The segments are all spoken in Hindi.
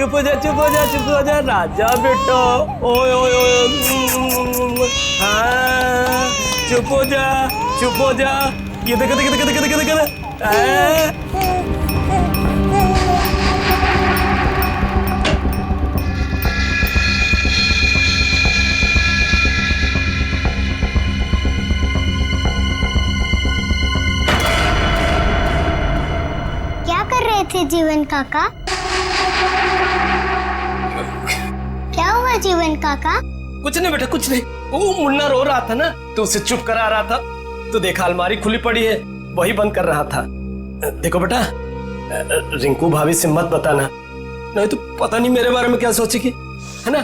चुप हो जा, चुप हो जा, चुप हो जा राजा बेटा। ओए ओए ओए, हाँ चुप हो जा, चुप हो जा। ये देख देख देख देख देख देख। क्या कर रहे थे जीवन काका? क्या हुआ जीवन काका? कुछ नहीं बेटा, कुछ नहीं। वो मुन्ना रो रहा था ना, तो उसे चुप करा रहा था। तो देखा अलमारी खुली पड़ी है, वही बंद कर रहा था। देखो बेटा, रिंकू भाभी से मत बताना, नहीं तो पता नहीं मेरे बारे में क्या सोचेगी, है ना?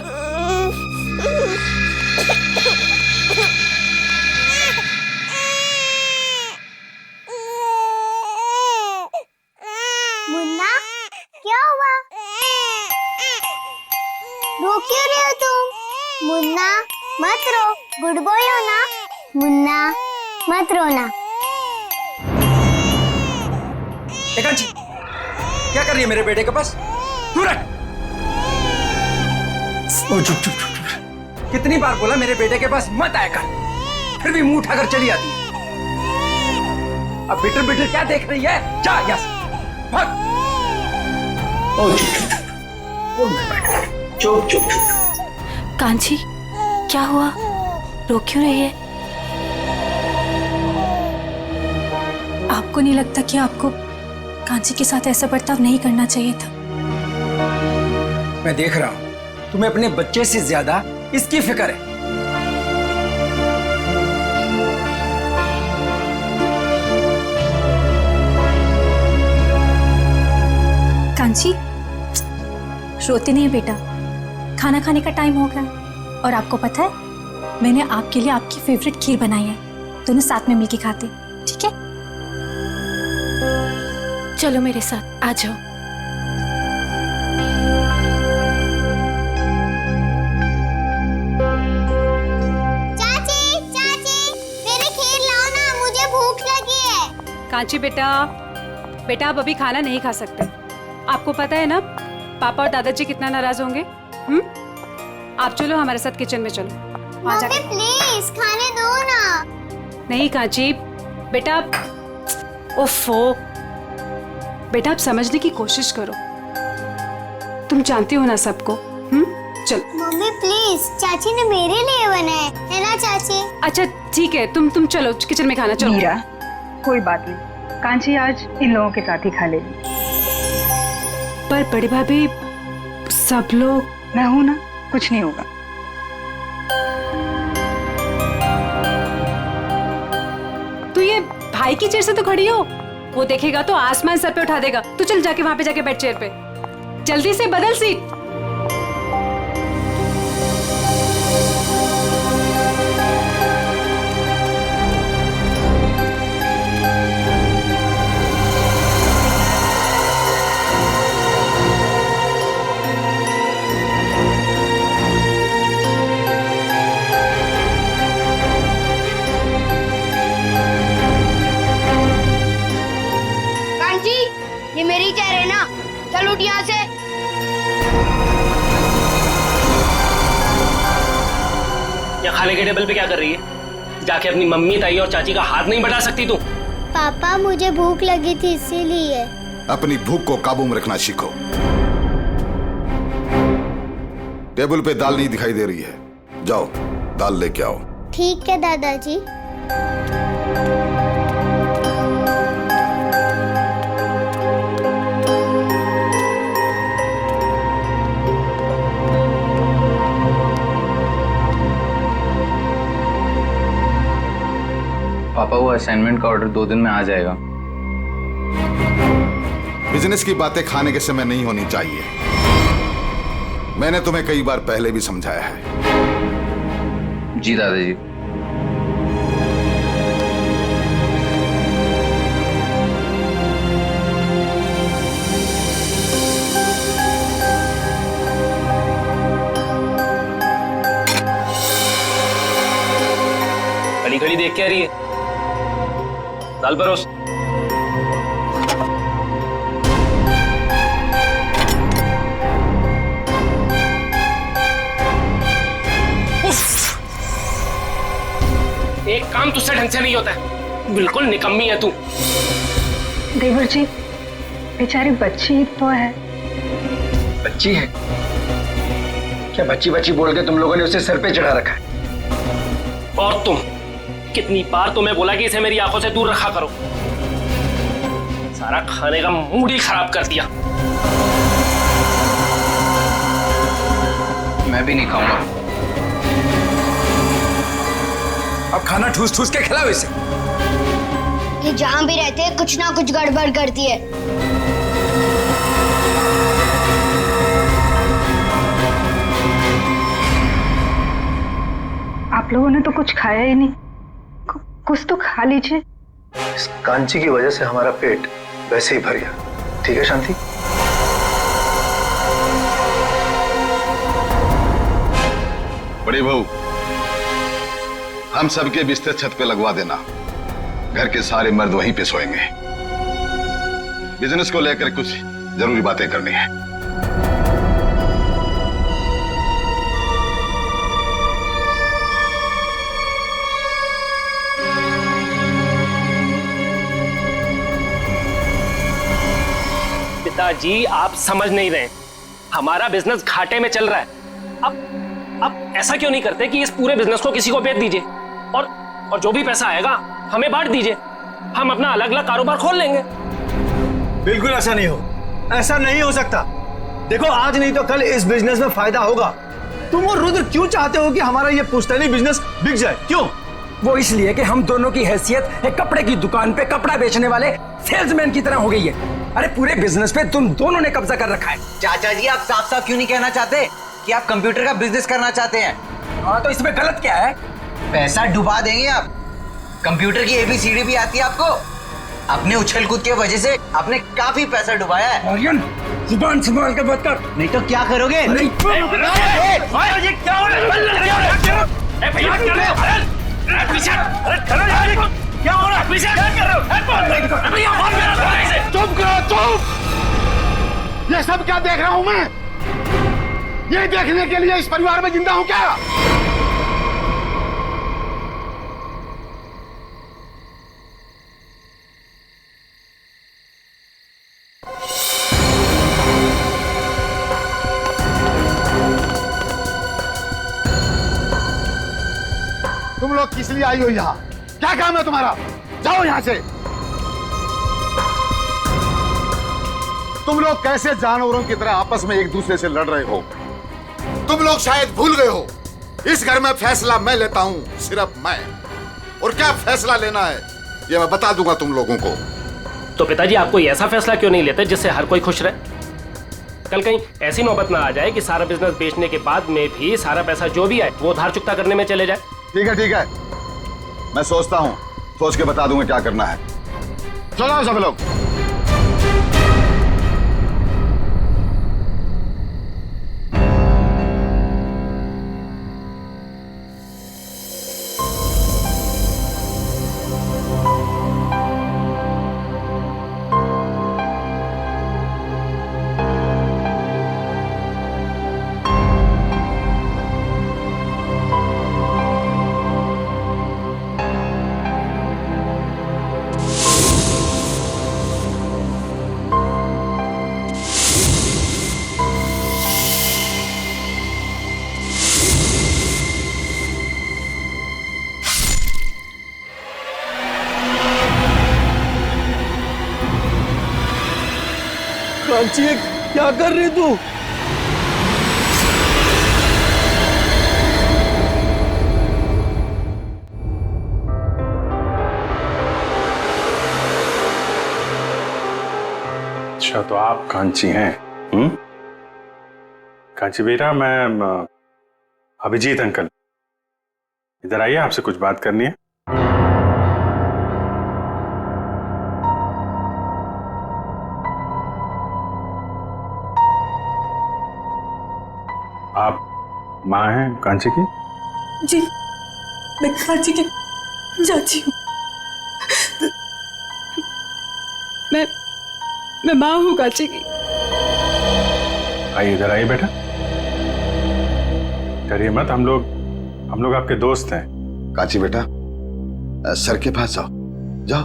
मुन्ना, क्या हुआ? रो क्यों रहे हो तुम? मुन्ना, मत रो, गुड बॉय हो ना? मुन्ना, मत रोना। एकांशी, क्या कर रही है मेरे बेटे के पास? दूर हट। चुप चुप चुप। कितनी बार बोला मेरे बेटे के पास मत आया कर, फिर भी मुंह उठाकर चली आती है। अब बिटर बिटर क्या देख रही है? जा यहाँ से, भाग। चुप चुप चुप। कांची, क्या हुआ? रो क्यों रही है? आपको नहीं लगता कि आपको कांची के साथ ऐसा बर्ताव नहीं करना चाहिए था? मैं देख रहा हूं, तुम्हें अपने बच्चे से ज्यादा इसकी फिक्र है। कांची, रोते नहीं बेटा, खाना खाने का टाइम हो गया। और आपको पता है, मैंने आपके लिए आपकी फेवरेट खीर बनाई है, दोनों साथ में मिलके खाते, ठीक है? चलो मेरे साथ आ जाओ। चाची, चाची, मेरी खीर लाओ ना, मुझे भूख लगी है। कांची बेटा, बेटा आप अभी खाना नहीं खा सकते। आपको पता है ना पापा और दादाजी कितना नाराज होंगे। आप चलो हमारे साथ किचन में चलो। मम्मी प्लीज खाने दो ना। नहीं कांची बेटा, ओफो बेटा, आप समझने की कोशिश करो, तुम जानती हो ना सबको। चलो मम्मी प्लीज, चाची ने मेरे लिए बनाए है ना चाची? अच्छा ठीक है, तुम चलो किचन में खाना। चलो मीरा, कोई बात नहीं, कांची आज इन लोगों के साथ ही खा लेगी। पर बड़ी भाभी सब लोग। मैं हूं ना, कुछ नहीं होगा। तू ये भाई की चेयर से तो खड़ी हो, वो देखेगा तो आसमान सर पे उठा देगा। तू चल जाके वहां पे जाके बैठ चेयर पे, जल्दी से बदल सीट। ये मेरी चेयर है ना, चल उठ यहाँ से। या खाने के टेबल पे क्या कर रही है? जाके अपनी मम्मी, ताई और चाची का हाथ नहीं बटा सकती तू? पापा मुझे भूख लगी थी इसीलिए। अपनी भूख को काबू में रखना सीखो। टेबल पे दाल नहीं दिखाई दे रही है, जाओ दाल लेके आओ। ठीक है दादाजी। पापा, वो असाइनमेंट का ऑर्डर 2 दिन में आ जाएगा। बिजनेस की बातें खाने के समय नहीं होनी चाहिए। मैंने तुम्हें कई बार पहले भी समझाया है। जी दादाजी। खड़ी खड़ी देख क्या रही है? दाल परोस। काम तुझसे ढंग से नहीं होता है। बिल्कुल निकम्मी है तू। देवर जी, बेचारी बच्ची तो है। बच्ची है क्या? बच्ची बच्ची बोल के तुम लोगों ने उसे सर पे चढ़ा रखा है। और तुम, कितनी बार तुम्हें बोला कि इसे मेरी आंखों से दूर रखा करो। सारा खाने का मूड ही खराब कर दिया। मैं भी नहीं खाऊंगा। अब खाना ठूस ठूस के खिलाओ इसे। ये जहाँ भी रहते हैं कुछ ना कुछ गड़बड़ करती है। आप लोगों ने तो कुछ खाया ही नहीं, कुछ तो खा लीजिए। इस कांची की वजह से हमारा पेट वैसे ही भर गया। ठीक है शांति? बड़ी बहू, हम सबके बिस्तर छत पे लगवा देना। घर के सारे मर्द वहीं पे सोएंगे। बिजनेस को लेकर कुछ जरूरी बातें करनी है। पिताजी, आप समझ नहीं रहे, हमारा बिजनेस घाटे में चल रहा है। अब ऐसा क्यों नहीं करते कि इस पूरे बिजनेस को किसी को बेच दीजिए और जो भी पैसा आएगा हमें बांट दीजिए। हम अपना अलग अलग कारोबार खोल लेंगे। बिल्कुल ऐसा नहीं हो, ऐसा नहीं हो सकता। देखो, आज नहीं तो कल इस बिजनेस में फायदा होगा। तुम और रुद्र क्यों चाहते हो कि हमारा ये पुश्तैनी बिजनेस बिक जाए? क्यों? वो इसलिए कि हम दोनों की हैसियत एक कपड़े की दुकान पे कपड़ा बेचने वाले सेल्समैन की तरह हो गई है। अरे पूरे बिजनेस पे तुम दोनों ने कब्जा कर रखा है। चाचा जी, आप साफ साफ क्यों नहीं कहना चाहते कि आप कंप्यूटर का बिजनेस करना चाहते हैं? हाँ, तो इसमें गलत क्या है? पैसा डुबा देंगे आप। कंप्यूटर की ABCD भी आती है आपको? अपने उछल कूद के वजह से आपने काफी पैसा डुबाया है। आर्यन, जुबान संभाल के बात कर, नहीं तो क्या करोगे? चुप करो, चुप! ये सब क्या देख रहा हूं मैं? ये देखने के लिए इस परिवार में जिंदा हूं क्या? तुम लोग किस लिए आई हो यहाँ? क्या काम है तुम्हारा? जाओ यहाँ से। तुम लोग कैसे जानवरों की तरह आपस में एक दूसरे से लड़ रहे हो? तुम लोग शायद भूल गए हो, इस घर में फैसला मैं लेता हूं, सिर्फ मैं। और क्या फैसला लेना है ये मैं बता दूंगा तुम लोगों को। तो पिताजी, आप कोई ऐसा फैसला क्यों नहीं लेते जिससे हर कोई खुश रहे? कल कहीं ऐसी नौबत ना आ जाए कि सारा बिजनेस बेचने के बाद में भी सारा पैसा जो भी आए वो उधार चुकता करने में चले जाए। ठीक है, ठीक है, मैं सोचता हूं, सोच के बता दूंगा क्या करना है। चलो सब लोग। कांची, क्या कर रही तू? अच्छा, तो आप कांची हैं? कांची बेटा, मैं अभिजीत अंकल, इधर आइए, आपसे कुछ बात करनी है। आप माँ हैं कांची की? जी, मैं कांची की चाची हूँ। मैं माँ हूँ कांची की। आइए, इधर आइए बेटा, डरिए मत, हम लोग आपके दोस्त हैं। कांची बेटा, सर के पास जाओ, जाओ।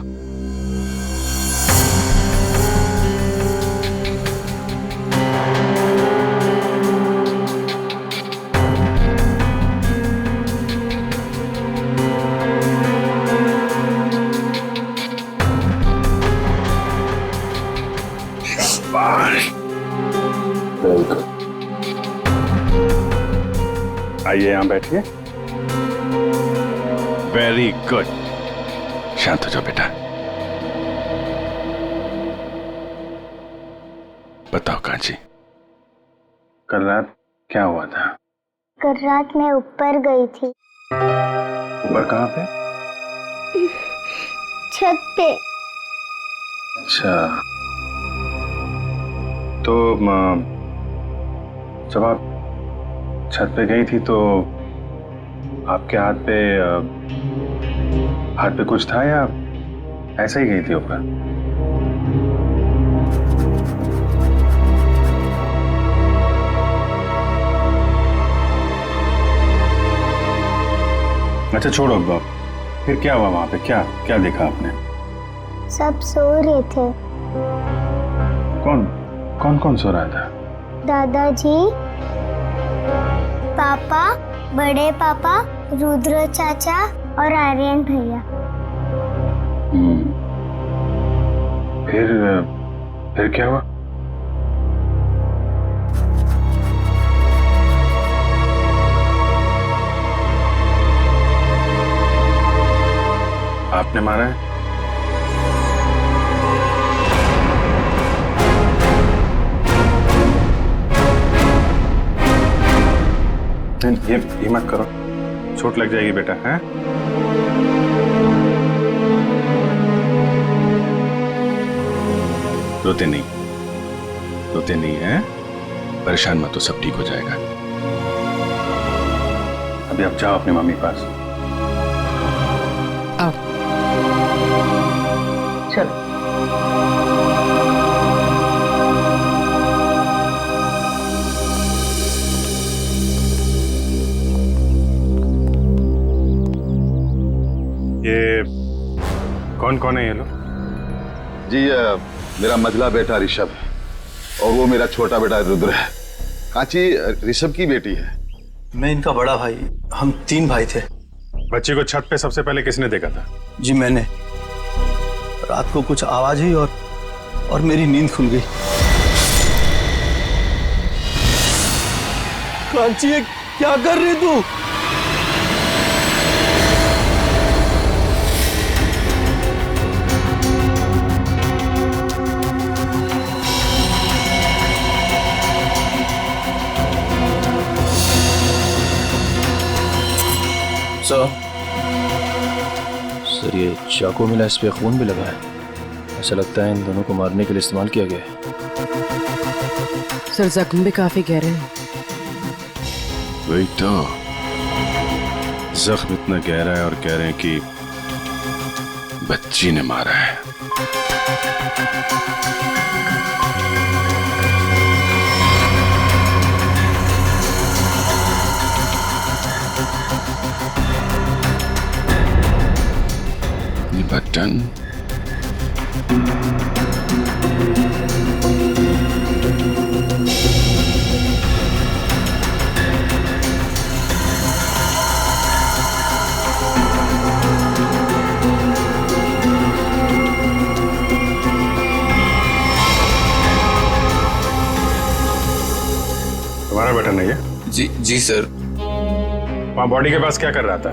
आइए यहां बैठिए। वेरी गुड, शांत हो जाओ बेटा। बताओ कांची, कल रात क्या हुआ था? कल रात मैं ऊपर गई थी। ऊपर कहाँ पे? छत पे। अच्छा, तो जब आप छत पे गई थी तो आपके हाथ पे कुछ था या ऐसे ही गई थी ऊपर? अच्छा छोड़ो, अब फिर क्या हुआ वहां पे? क्या क्या देखा आपने? सब सो रहे थे। कौन सो रहा था? दादाजी, पापा, बड़े पापा, रुद्र चाचा और आर्यन भैया। फिर क्या हुआ? आपने मारा है? ये मत करो, चोट लग जाएगी बेटा। हैं? रोते नहीं हैं? परेशान मत हो, सब ठीक हो जाएगा। अभी आप जाओ अपनी मम्मी के पास। आओ चलो। ये कौन है ये लोग? जी मेरा मझला बेटा ऋषभ है और वो मेरा छोटा बेटा रुद्र है। कांची ऋषभ की बेटी है। मैं इनका बड़ा भाई, हम 3 भाई थे। बच्ची को छत पे सबसे पहले किसने देखा था? जी मैंने। रात को कुछ आवाज हुई और मेरी नींद खुल गई। कांची ये क्या कर रही तू? सर ये चाकू मिला, इस पे खून भी लगा है। ऐसा लगता है इन दोनों को मारने के लिए इस्तेमाल किया गया है। सर जख्म भी काफी गहरे हैं। वही तो, जख्म इतना गहरा है और कह रहे हैं कि बच्ची ने मारा है। बटन तुम्हारा बेटा नहीं है? जी सर। वहां बॉडी के पास क्या कर रहा था?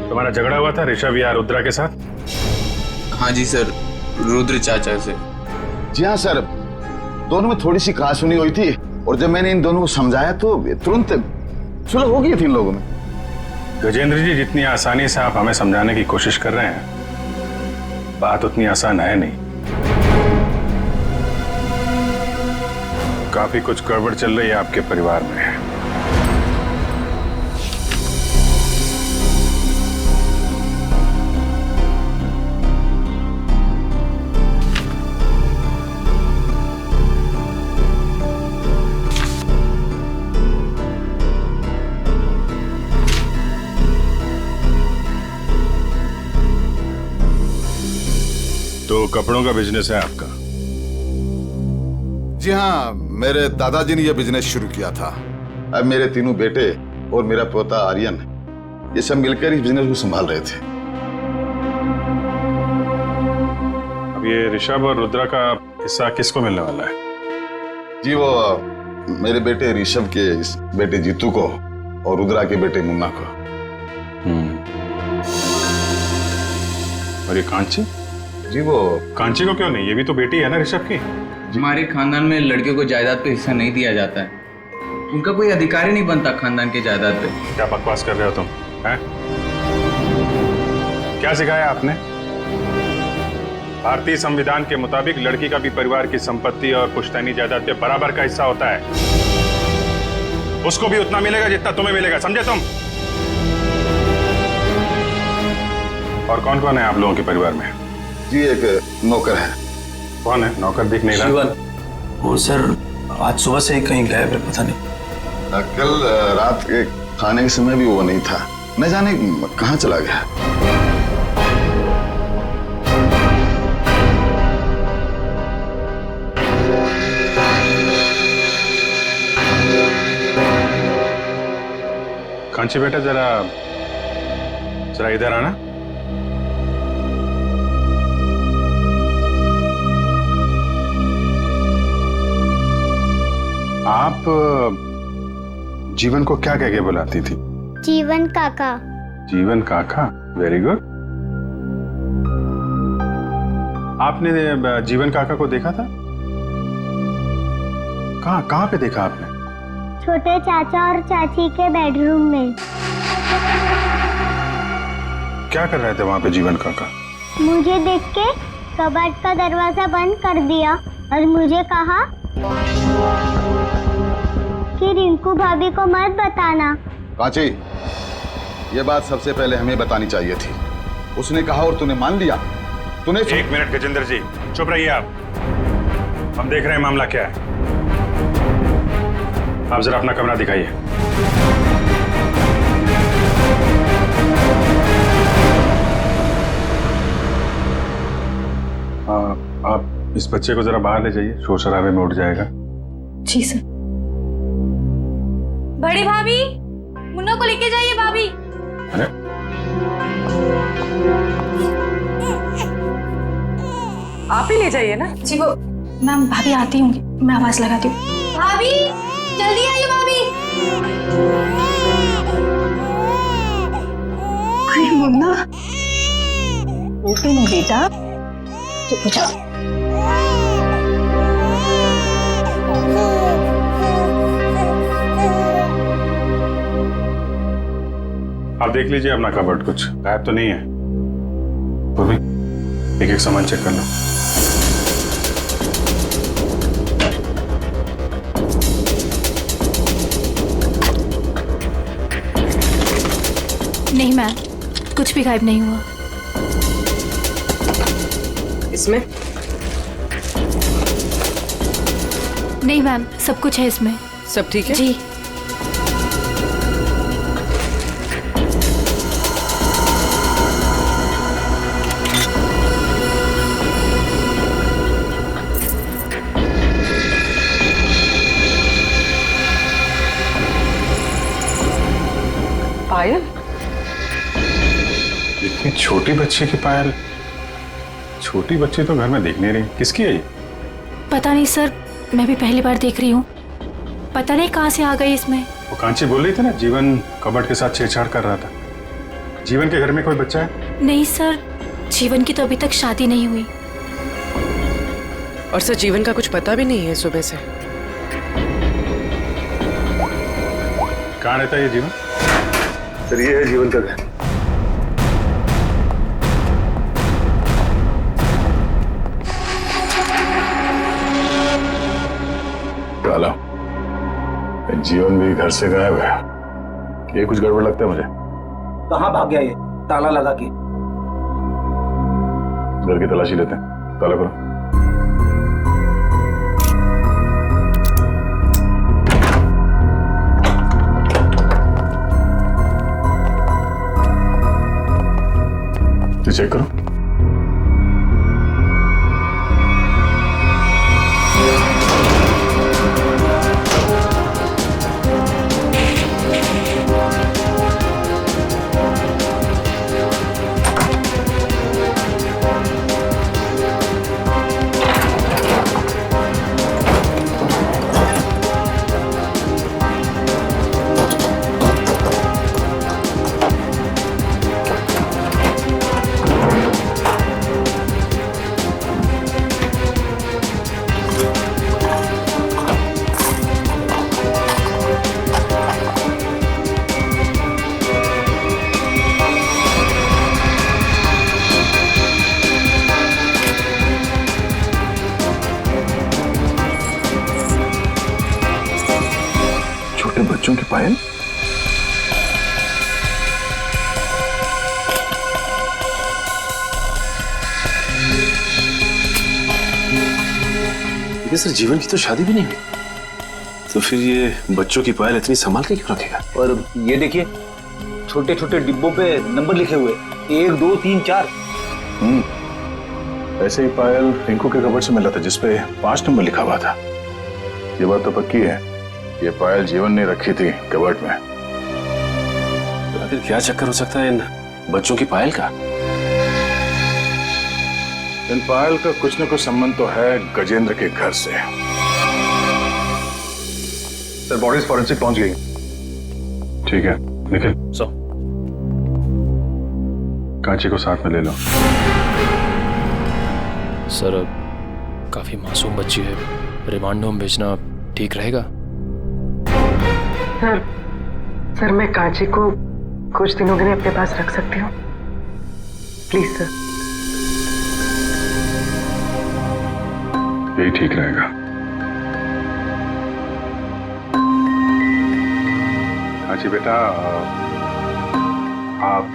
तुम्हारा झगड़ा हुआ था ऋषभ या रुद्रा के साथ? हाँ जी सर, रुद्र चाचा से। जी हाँ सर, दोनों में थोड़ी सी कहासुनी हुई थी और जब मैंने इन दोनों को समझाया तो तुरंत सुलह हो गई थी इन लोगों में। गजेंद्र जी, जितनी आसानी से आप हमें समझाने की कोशिश कर रहे हैं, बात उतनी आसान है नहीं। काफी कुछ गड़बड़ चल रही है आपके परिवार में। कपड़ों का बिजनेस है आपका? जी हाँ, मेरे दादाजी ने यह बिजनेस शुरू किया था। अब मेरे तीनों बेटे और मेरा पोता आर्यन, ये सब मिलकर इस बिजनेस को संभाल रहे थे। अब ये ऋषभ और रुद्रा का हिस्सा किसको मिलने वाला है? जी वो मेरे बेटे ऋषभ के इस बेटे जीतू को और रुद्रा के बेटे मुन्ना को। और ये कांची? जी वो कांची को क्यों नहीं? ये भी तो बेटी है ना ऋषभ की। हमारे खानदान में लड़कियों को जायदाद पे हिस्सा नहीं दिया जाता है। उनका कोई अधिकार ही नहीं बनता खानदान के जायदाद पे। क्या बकवास कर रहे हो तुम? हैं? क्या सिखाया आपने? भारतीय संविधान के मुताबिक लड़की का भी परिवार की संपत्ति और पुश्तैनी जायदाद पे बराबर का हिस्सा होता है। उसको भी उतना मिलेगा जितना तुम्हें मिलेगा, समझे तुम? और कौन कौन है आप लोगों के परिवार में? जी एक नौकर है। कौन है नौकर? दिख नहीं रहा। जीवन, वो सर आज सुबह से ही कहीं गायब है, पता नहीं। कल रात के खाने के समय भी वो नहीं था, न जाने कहाँ चला गया। कांची बेटा जरा जरा इधर आना। आप जीवन को क्या कह के बुलाती थी? जीवन काका। जीवन काका, वेरी गुड। आपने जीवन काका को देखा था? कहाँ कहाँ पे देखा आपने? छोटे चाचा और चाची के बेडरूम में। क्या कर रहे थे वहां पे जीवन काका? मुझे देख के कबर्ड का दरवाजा बंद कर दिया और मुझे कहा कि रिंकू भाभी को मत बताना। कांची, ये बात सबसे पहले हमें बतानी चाहिए थी। उसने कहा और तूने मान लिया। तूने 1 मिनट गजेंद्र जी, चुप रहिए आप। हम देख रहे हैं मामला क्या है। आप जरा अपना कमरा दिखाइए। आप इस बच्चे को जरा बाहर ले जाइए, शोर शराबे में उठ जाएगा। जी सर। बड़ी भाभी, मुन्ना को लेके जाइए भाभी। अरे आप ही ले जाइए ना। जी वो मैम भाभी आती होंगी, मैं आवाज लगाती हूँ। भाभी जल्दी आइए भाभी। अरे मुन्ना, नहीं बेटा, चुप हो जाओ। आप देख लीजिए अपना कबर्ड, कुछ गायब तो नहीं है। वो भी एक एक सामान चेक कर लो। नहीं मैम, कुछ भी गायब नहीं हुआ। इसमें? नहीं मैम, सब कुछ है इसमें। सब ठीक है? जी। पायल? इतनी छोटी बच्ची की पायल? छोटी बच्ची तो घर में देख नहीं रही। किसकी है ये? पता नहीं सर, मैं भी पहली बार देख रही हूँ। पता नहीं कहाँ से आ गई इसमें। वो कांची बोल रही थी ना, जीवन कबर्ड के साथ छेड़छाड़ कर रहा था। जीवन के घर में कोई बच्चा है? नहीं सर, जीवन की तो अभी तक शादी नहीं हुई। और सर जीवन का कुछ पता भी नहीं है सुबह से। कहाँ रहता है ये जीवन? सर ये है जीवन का घर। काला, जीवन भी घर से गायब है। ये कुछ गड़बड़ लगता है मुझे। कहाँ भाग गया ये ताला लगा के? घर की तलाशी लेते हैं, ताला करो। चेक करो। पायल? ये सर जीवन की तो शादी भी नहीं हुई, तो फिर ये बच्चों की पायल इतनी संभाल के क्यों रखेगा? और ये देखिए छोटे छोटे डिब्बों पे नंबर लिखे हुए 1 2 3 4। ऐसे ही पायल रिंकू के कबर्ड से मिला था जिसपे 5 नंबर लिखा हुआ था। ये बात तो पक्की है, ये पायल जीवन ने रखी थी कबर्ड में। तो आखिर क्या चक्कर हो सकता है इन बच्चों की पायल का? इन पायल का कुछ न कुछ संबंध तो है गजेंद्र के घर से। सर बॉडीज फॉरेंसिक पहुंच गई। ठीक है निखिल, सो कांची को साथ में ले लो। सर काफी मासूम बच्ची है, रिमांड होम भेजना ठीक रहेगा? सर मैं कांची को कुछ दिनों के लिए अपने पास रख सकती हूँ, प्लीज सर। यही ठीक रहेगा। कांची बेटा, आप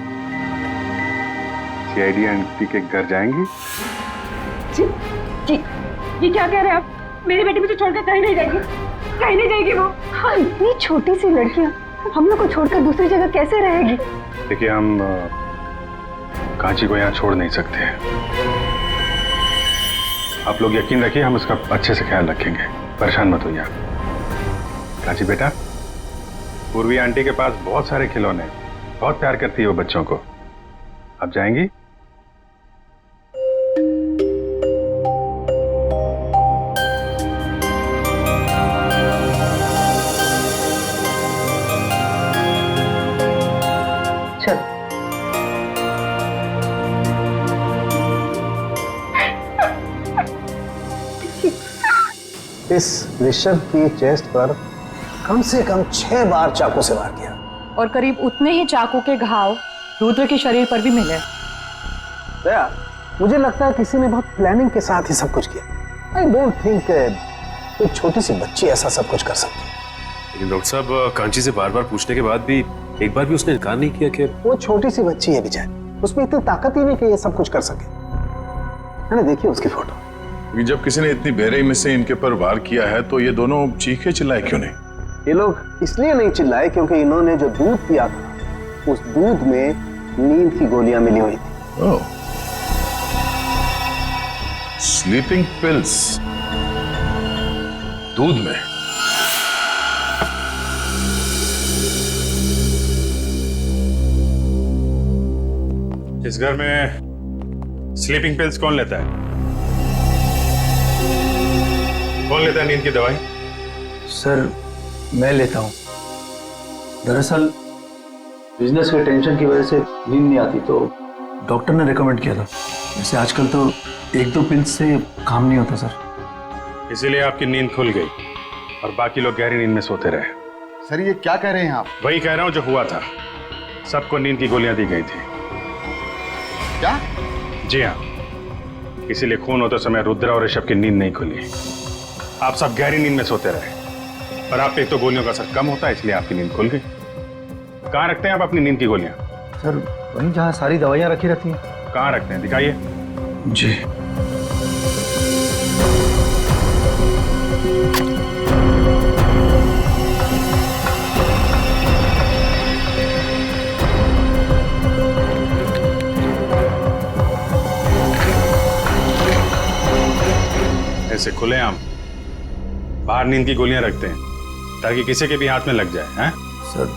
सीआईडी आंटी के घर जाएंगी? जी, ये क्या कह रहे हैं आप? मेरी बेटी मुझे छोड़कर कहीं नहीं जाएगी, कहीं नहीं जाएगी वो। हाँ, इतनी छोटी सी लड़कियां हम लोग को छोड़कर दूसरी जगह कैसे रहेगी? देखिए हम कांची को यहाँ छोड़ नहीं सकते। आप लोग यकीन रखिए, हम उसका अच्छे से ख्याल रखेंगे, परेशान मत होइए आप। कांची बेटा, पूर्वी आंटी के पास बहुत सारे खिलौने, बहुत प्यार करती है वो बच्चों को। आप जाएंगी? इस ऋषभ की चेस्ट पर कम से कम 6 बार चाकू से वार किया, और करीब उतने ही चाकू के घाव रुद्र के शरीर पर भी मिले। दया, मुझे लगता है किसी ने बहुत प्लानिंग के साथ ही सब कुछ किया। आई डोंट थिंक एक छोटी सी बच्ची ऐसा सब कुछ कर सकती है। लेकिन डॉक्टर साहब, कांची से बार बार पूछने के बाद भी एक बार भी उसने इनकार नहीं किया कि वो छोटी सी बच्ची है बेचारी, उसमें इतनी ताकत ही नहीं कि ये सब कुछ कर सके, है ना? देखिए उसकी फोटो। जब किसी ने इतनी बेरहमी से इनके पर वार किया है तो ये दोनों चीखे चिल्लाए क्यों नहीं? ये लोग इसलिए नहीं चिल्लाए क्योंकि इन्होंने जो दूध पिया था उस दूध में नींद की गोलियां मिली हुई थी। ओह, स्लीपिंग पिल्स दूध में। इस घर में स्लीपिंग पिल्स कौन लेता है? कौन लेता है नींद की दवाई? सर मैं लेता हूँ। दरअसल बिजनेस के टेंशन की वजह से नींद नहीं आती तो डॉक्टर ने रेकमेंड किया था। वैसे आजकल तो 1-2 पिल्स से काम नहीं होता सर। इसीलिए आपकी नींद खुल गई और बाकी लोग गहरी नींद में सोते रहे। सर ये क्या कह रहे हैं आप? वही कह रहा हूं जो हुआ था। सबको नींद की गोलियां दी गई थी। क्या? जी हाँ, इसीलिए खून होते समय रुद्रा और ऋषभ की नींद नहीं खुली। आप सब गहरी नींद में सोते रहे, पर आप पे तो गोलियों का असर कम होता है, इसलिए आपकी नींद खुल गई। कहाँ रखते हैं आप अपनी नींद की गोलियां? सर वहीं जहाँ सारी दवाइयाँ रखी रहती हैं। कहाँ रखते हैं, दिखाइए। जी। ऐसे खुलेआम बाहर नींद की गोलियां रखते हैं ताकि किसी के भी हाथ में लग जाए। हैं? सर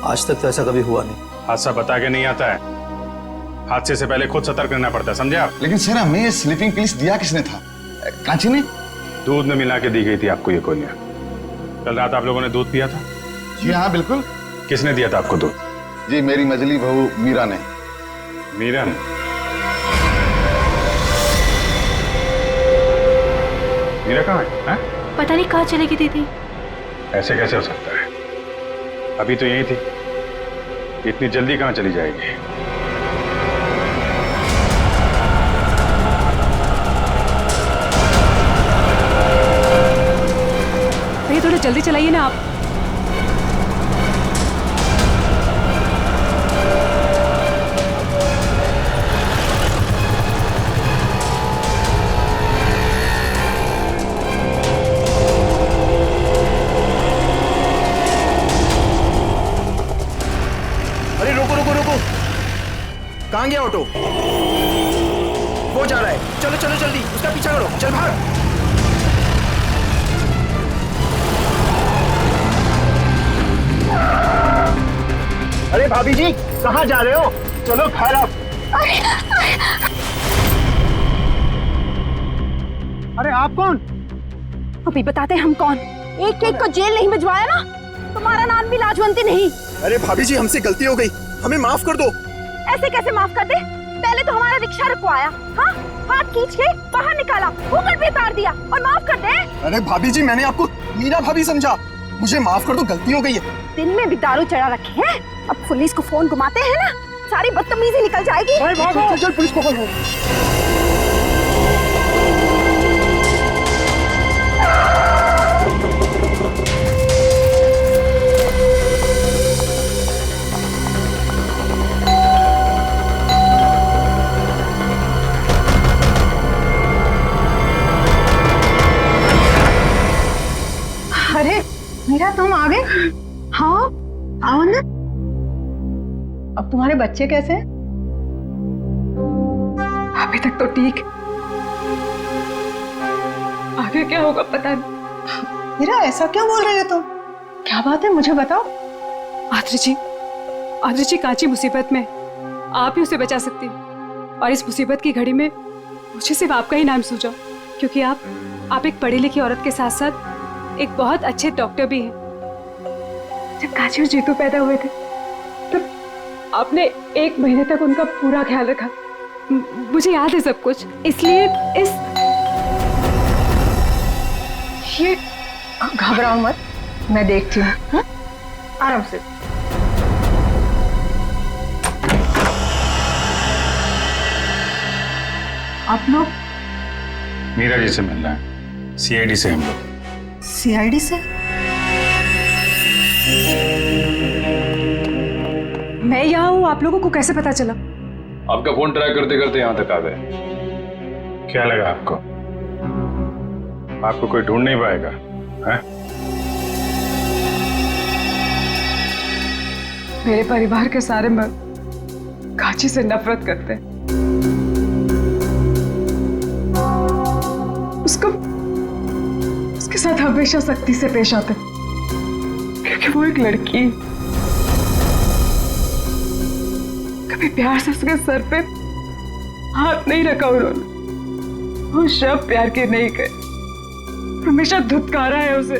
आज तक तो ऐसा कभी हुआ नहीं। हादसा बता के नहीं आता है, हादसे से पहले खुद सतर्क रहना पड़ता है, समझे आप? लेकिन सर हमें ये स्लीपिंग पिल्स दिया किसने था? कांची ने? दूध में मिला के दी गई थी आपको ये गोलियां। कल रात आप लोगों ने दूध पिया था? जी हाँ बिल्कुल। किसने दिया था आपको दूध? जी मेरी मजली बहू मीरा ने। मीरा ने? मीरा कहाँ है? पता नहीं कहाँ चली गई दीदी। ऐसे कैसे हो सकता है? अभी तो यही थी, इतनी जल्दी कहाँ चली जाएगी? भैया थोड़ा जल्दी चलाइए ना आप। कहाँ गया ऑटो? वो जा रहा है, चलो चलो जल्दी, उसका पीछा करो, चल भाग। अरे भाभी जी, कहाँ जा रहे हो? चलो घर आप। अरे आप कौन? अभी बताते हम कौन। एक एक को जेल नहीं भिजवाया ना, तुम्हारा नाम भी लाजवंती नहीं। अरे भाभी जी, हमसे गलती हो गई, हमें माफ कर दो। ऐसे कैसे माफ कर दे? पहले तो हमारा रिक्शा रुकवाया, हाँ, हाथ खींच के बाहर निकाला, ऊपर भी उतार दिया और माफ कर दे। अरे भाभी जी, मैंने आपको मीरा भाभी समझा, मुझे माफ कर दो, गलती हो गई है। दिन में भी दारू चढ़ा रखे हैं, अब पुलिस को फोन घुमाते हैं ना, सारी बदतमीजी निकल जाएगी। चल चल पुलिस को कॉल। अरे मीरा, तुम आ गए? हाँ आओ ना। अब तुम्हारे बच्चे कैसे हैं? अभी तक तो ठीक, आगे क्या होगा पता नहीं। मीरा, ऐसा क्यों बोल रहे हो तुम? क्या बात है, मुझे बताओ। आदर्श जी कांची मुसीबत में, आप ही उसे बचा सकती हैं। और इस मुसीबत की घड़ी में मुझे सिर्फ आपका ही नाम सूझा, क्योंकि आप एक पढ़ी लिखी औरत के साथ साथ एक बहुत अच्छे डॉक्टर भी हैं। जब कांची और जीतू पैदा हुए थे तब आपने 1 महीने तक उनका पूरा ख्याल रखा। मुझे याद है सब कुछ, इसलिए ये घबराओ मत, मैं देखती हूँ, हाँ? आराम से। आप लोग मीरा जी से मिलना है, सीआईडी से हम लोग। सीआईडी से? मैं यहाँ हूँ, आप लोगों को कैसे पता चला? आपका फोन ट्राई करते करते यहाँ तक आ गए। क्या लगा आपको? आपको कोई ढूंढ नहीं पाएगा, हैं? मेरे परिवार के सारे मर्द कांची से नफरत करते हैं। उसके साथ हमेशा सख्ती से पेश आते हैं, क्योंकि वो एक लड़की है। कभी प्यार से उसके सर पे हाथ नहीं रखा उन्होंने, वो शब्द प्यार के नहीं कहे, हमेशा धुतकारा है उसे।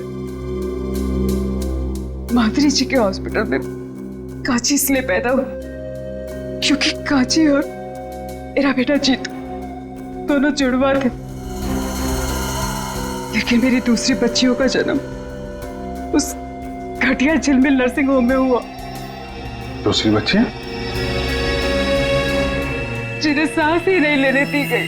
माधुरी जी के हॉस्पिटल में कांची इसलिए पैदा हुआ क्योंकि कांची और मेरा बेटा जीतू दोनों जुड़वा थे, लेकिन मेरी दूसरी बच्चियों का जन्म उस घटिया झिलमिल नर्सिंग होम में हुआ। दूसरी बच्चियां? जिन्हें सांस ही नहीं लेने दी गई।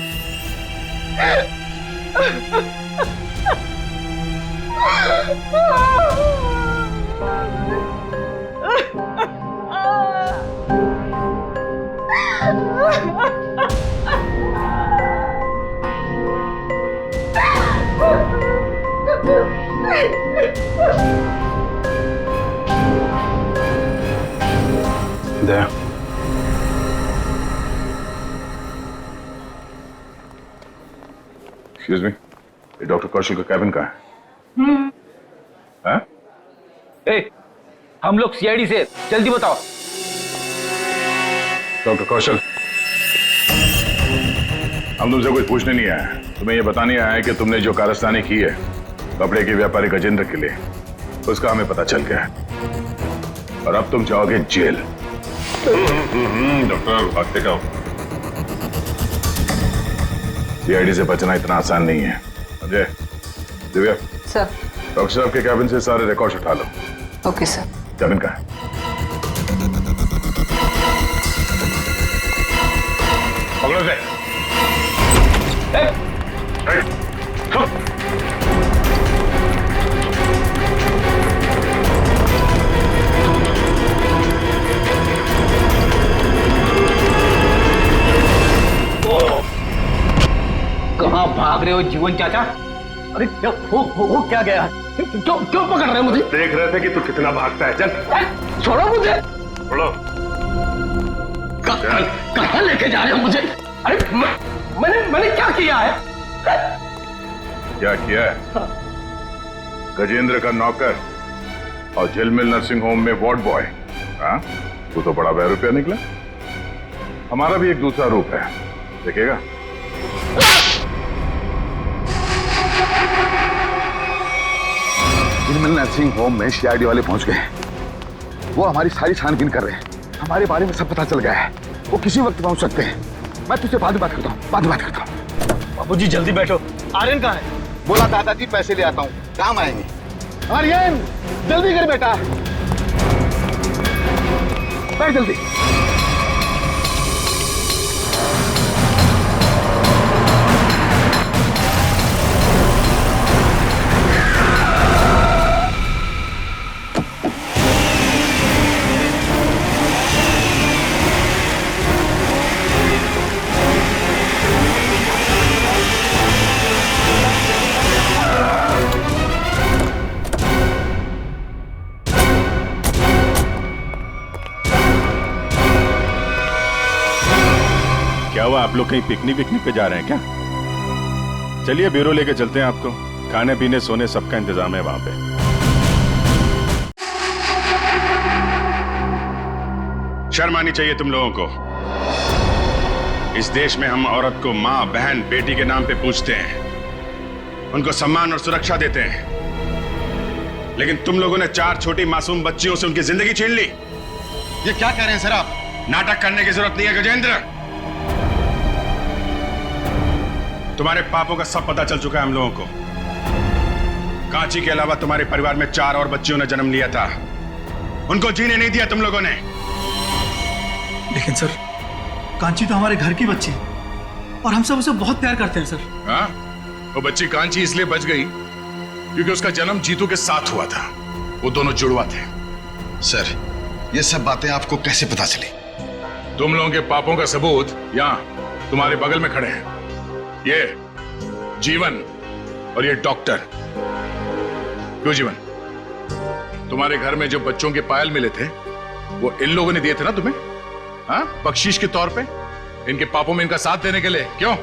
दया, एक्सक्यूज मी, ये डॉक्टर कौशल का कैबिन कहाँ है? ए, हम लोग सीआईडी से, जल्दी बताओ। डॉक्टर कौशल, हम तुमसे कुछ पूछने नहीं आए, तुम्हें यह बताने आया है कि तुमने जो कारस्तानी की है कपड़े के व्यापारी गजेंद्र के लिए, उसका हमें पता चल गया है और अब तुम जाओगे जेल। डॉक्टर भागते का सीआईडी से बचना इतना आसान नहीं है। अजय, दिव्या, सर। डॉक्टर साहब के कैबिन से सारे रिकॉर्ड्स उठा लो। Okay sir. कैबिन का है? पकड़ो से। कहाँ भाग रहे हो जीवन चाचा? अरे क्या हो क्या गया? क्यों क्यों पकड़ रहे हो मुझे? देख रहे थे कि तू कितना भागता है। चल छोड़ो मुझे। छोड़ो। कहाँ लेके जा रहे हो मुझे? अरे मैंने क्या किया है? क्या किया है? गजेंद्र का नौकर और झिलमिल नर्सिंग होम में वार्ड बॉय। हाँ, तू तो बड़ा बहरूपिया निकला। हमारा भी एक दूसरा रूप है, देखेगा? झिलमिल नर्सिंग होम में सीआईडी वाले पहुंच गए। वो हमारी सारी छानबीन कर रहे हैं। हमारे बारे में सब पता चल गया है। वो किसी वक्त पहुंच सकते हैं। मैं तुझसे बाद में बात करता हूँ। बाबूजी जल्दी बैठो। आर्यन कहाँ है? बोला दादाजी पैसे ले आता हूँ, काम आएंगे। आर्यन जल्दी कर बेटा, बैठ जल्दी। क्या हुआ, आप लोग कहीं पिकनिक पे जा रहे हैं क्या? चलिए ब्यूरो लेके चलते हैं आपको। खाने पीने सोने सबका इंतजाम है वहां पे। शर्म आनी चाहिए तुम लोगों को। इस देश में हम औरत को माँ, बहन, बेटी के नाम पे पूछते हैं, उनको सम्मान और सुरक्षा देते हैं। लेकिन तुम लोगों ने 4 छोटी मासूम बच्चियों से उनकी जिंदगी छीन ली। ये क्या कह रहे हैं सर आप? नाटक करने की जरूरत नहीं है गजेंद्र। तुम्हारे पापों का सब पता चल चुका है हम लोगों को। कांची के अलावा तुम्हारे परिवार में 4 और बच्चियों ने जन्म लिया था। उनको जीने नहीं दिया तुम लोगों ने। लेकिन सर, कांची तो हमारे घर की बच्ची है और हम सब उसे बहुत प्यार करते हैं सर। हाँ, वो बच्ची कांची इसलिए बच गई क्योंकि उसका जन्म जीतू के साथ हुआ था। वो दोनों जुड़वा थे। सर, ये सब बातें आपको कैसे पता चली? तुम लोगों के पापों का सबूत यहाँ तुम्हारे बगल में खड़े हैं। ये जीवन और ये डॉक्टर। क्यों जीवन, तुम्हारे घर में जो बच्चों के पायल मिले थे वो इन लोगों ने दिए थे ना तुम्हें? हाँ, बख्शीश के तौर पे, इनके पापों में इनका साथ देने के लिए। क्यों?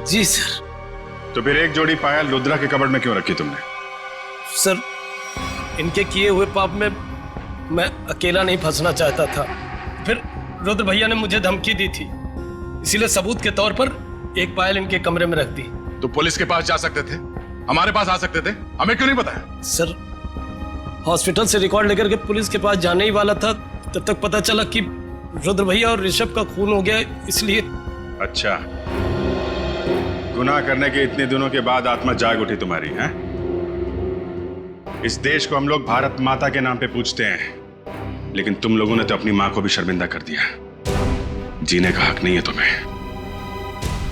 जी सर। तो फिर एक जोड़ी पायल रुद्रा के कबर्ड में क्यों रखी तुमने? सर, इनके किए हुए पाप में मैं अकेला नहीं फंसना चाहता था। फिर रुद्र भैया ने मुझे धमकी दी थी, इसीलिए सबूत के तौर पर एक पायल इनके कमरे में रख दी। तो पुलिस के पास जा सकते थे, हमारे पास आ सकते थे, हमें क्यों नहीं बताया? सर, हॉस्पिटल से रिकॉर्ड लेकर के पुलिस के पास जाने ही वाला था, तब तक पता चला कि रुद्र भैया और ऋषभ का खून हो गया, इसलिए। अच्छा, गुनाह करने के इतने दिनों के बाद आत्मा जाग उठी तुम्हारी, हैं? इस देश को हम लोग भारत माता के नाम पे पूछते हैं, लेकिन तुम लोगों ने तो अपनी मां को भी शर्मिंदा कर दिया। जीने का हक नहीं है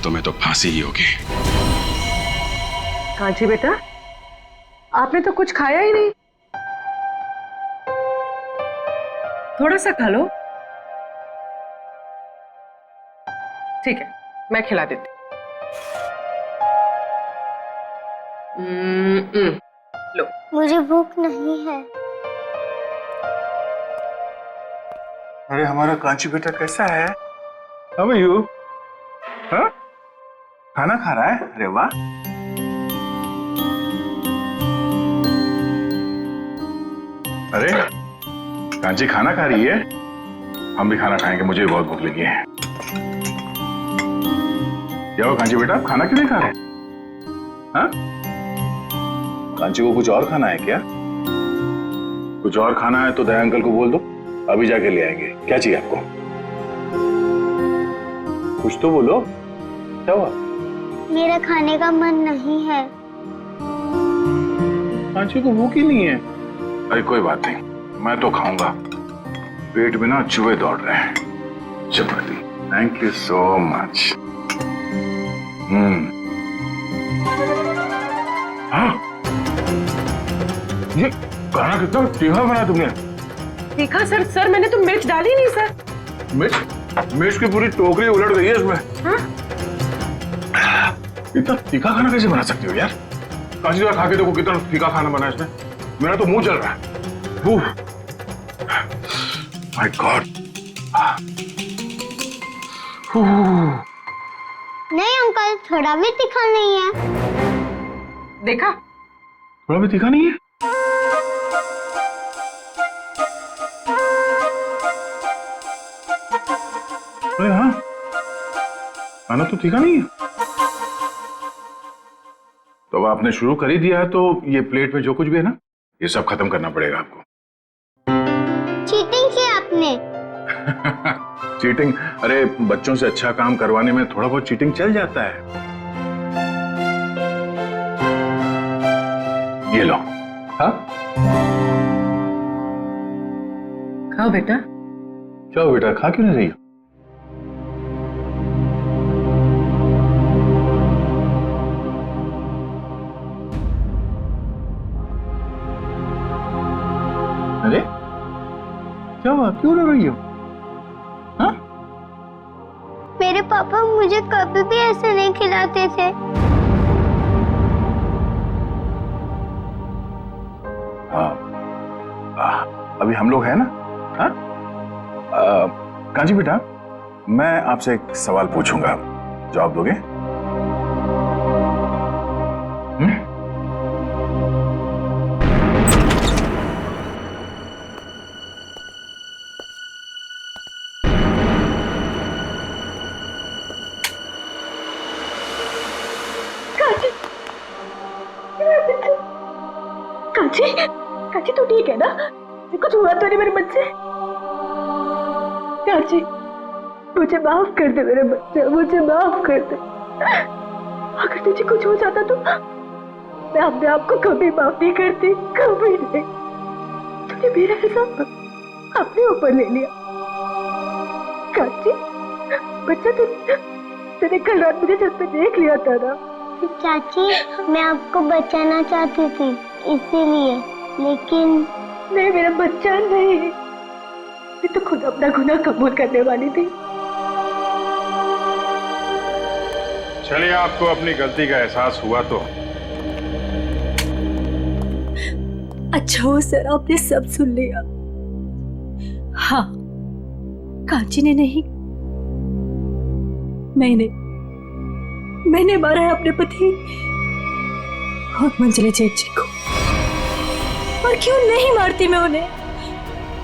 तुम्हें तो फांसी ही होगी। कांची बेटा, आपने तो कुछ खाया ही नहीं। थोड़ा सा खा लो। ठीक है, मैं खिला देती। लो। मुझे भूख नहीं है। अरे हमारा कांची बेटा कैसा है? How are you? हाँ? खाना खा रहा है? अरे वाह। अरे कांची खाना खा रही है? हम भी खाना खाएंगे, मुझे भी बहुत भूख लगी है। क्या हुआ कांची बेटा, आप खाना क्यों नहीं खा रहे? हाँ? कांची को कुछ और खाना है क्या? कुछ और खाना है तो दया अंकल को बोल दो, अभी जाके ले आएंगे। क्या चाहिए आपको? कुछ तो बोलो, क्या हुआ? मेरा खाने का मन नहीं है। कांची को भूख ही नहीं है। अरे कोई बात नहीं, मैं तो खाऊंगा। पेट में ना चूहे दौड़ रहे हैं। चपाती, थैंक यू सो मच। हाँ, ये खाना कितना तीखा बना तुमने? तीखा सर? सर मैंने तो मिर्च डाली नहीं सर। मिर्च की पूरी टोकरी उलट गई है इसमें। हाँ? इतना तीखा खाना कैसे बना सकते हो यार? कांची जरा खा के देखो कितना तीखा खाना बना इसमें। मेरा तो मुंह चल रहा है। My God. नहीं अंकल, थोड़ा भी तीखा नहीं है। देखा? थोड़ा भी तीखा नहीं है? अरे हाँ, खाना तो तीखा नहीं है। तो अब आपने शुरू कर ही दिया है तो ये प्लेट में जो कुछ भी है ना, ये सब खत्म करना पड़ेगा आपको। चीटिंग की आपने। चीटिंग? अरे बच्चों से अच्छा काम करवाने में थोड़ा बहुत चीटिंग चल जाता है। ये लो। हाँ खाओ बेटा। जाओ बेटा, खा क्यों नहीं रही हो? अरे क्या हुआ, क्यों रो रही हो? हाँ? मेरे पापा मुझे कभी भी ऐसे नहीं खिलाते थे। हाँ, अभी हम लोग हैं ना? हाँ? कांची बेटा, मैं आपसे एक सवाल पूछूंगा, जवाब दोगे? कांची, कांची तू ठीक है ना? कुछ हुआ तो नहीं मेरे बच्चे? कांची, मुझे माफ कर दे मेरे बच्चे, मुझे माफ कर दे। अगर तुझे कुछ हो जाता तो मैं अपने आप को कभी माफ नहीं करती, कभी नहीं। तूने मेरा हिसाब अपने ऊपर ले लिया। कांची, बच्चा तूने कल रात मुझे छत पे देख लिया था ना? चाची, मैं आपको बचाना चाहती थी इसीलिए, लेकिन नहीं मेरा बच्चा नहीं, मैं तो खुद अपना गुनाह कबूल करने वाली थी। चलिए, आपको अपनी गलती का एहसास हुआ तो अच्छा हो सर, आपने सब सुन लिया। हाँ, कांची ने नहीं, मैंने मारा है अपने पति और मंजले जेठ जी को। और क्यों नहीं मारती मैं उन्हें?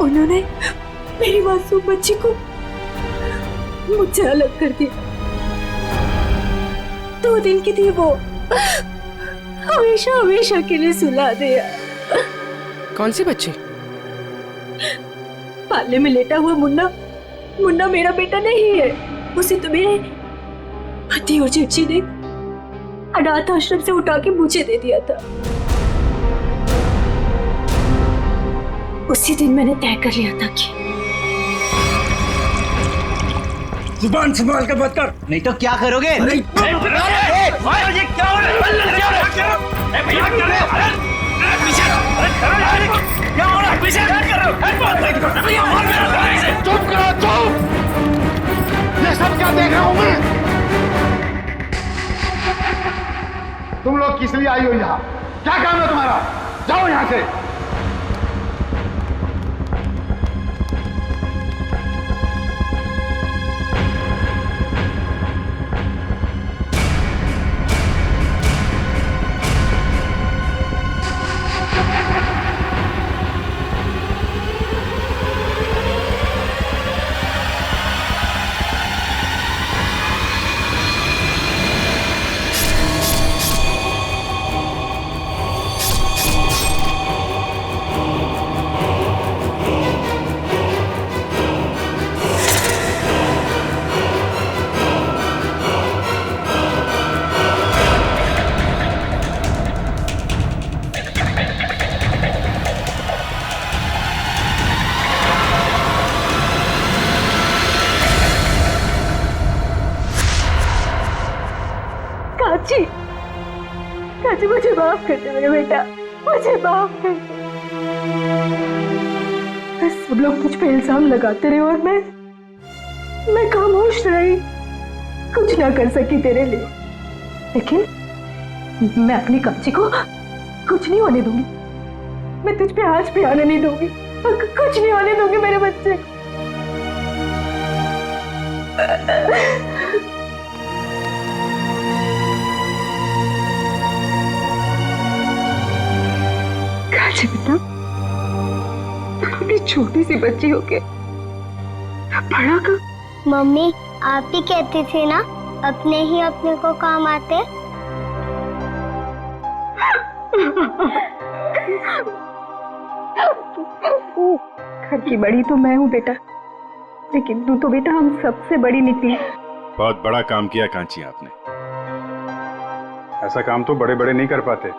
उन्होंने मेरी मासूम बच्ची को मुझसे अलग कर दिया। 2 दिन की थी वो, हमेशा हमेशा के लिए सुला दिया। कौन सी बच्ची? पाले में लेटा हुआ मुन्ना। मुन्ना मेरा बेटा नहीं है, उसे तो मेरे पति और जेठी ने अनाथ आश्रम से उठा के मुझे दे दिया था। उसी दिन मैंने तय कर लिया था कि जुबान संभाल कर बात कर, नहीं तो क्या करोगे? नहीं चुप करो, चुप! ये सब क्या देख रहा हूं मैं? तुम लोग किस लिए आई हो यहाँ? क्या काम है तुम्हारा? जाओ यहाँ से। कांची, मुझे माफ कर दे मेरे बेटा, मुझे माफ कर दे। बस सब लोग मुझ पे इल्जाम लगाते रहे और मैं खामोश रही, कुछ ना कर सकी तेरे लिए। लेकिन मैं अपनी कांची को कुछ नहीं होने दूंगी। मैं तुझ पे हाथ पे आने नहीं दूंगी, कुछ नहीं होने दूंगी मेरे बच्चे को। एक छोटी सी बच्ची होके बड़ा का। मम्मी आप ही कहती थी ना अपने ही अपने को काम आते। घर की बड़ी तो मैं हूँ बेटा, लेकिन तू तो बेटा हम सबसे बड़ी निकली। बहुत बड़ा काम किया कांची आपने। ऐसा काम तो बड़े बड़े नहीं कर पाते।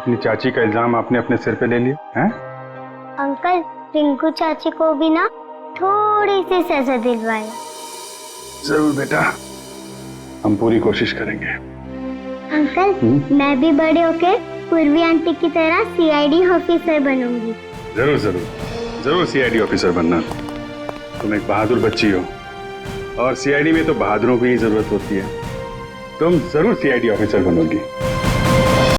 अपनी चाची का इल्जाम आपने अपने सिर पे ले लिया हैं? अंकल रिंकू चाची को भी ना थोड़ी सी सजा दिलवाए। जरूर बेटा, हम पूरी कोशिश करेंगे। अंकल मैं भी बड़े होके पूर्वी आंटी की तरह सीआईडी ऑफिसर बनूंगी। जरूर जरूर जरूर सीआईडी ऑफिसर बनना। तुम एक बहादुर बच्ची हो और सीआईडी में तो बहादुरों की ही जरूरत होती है। तुम जरूर सीआईडी ऑफिसर बनोगी।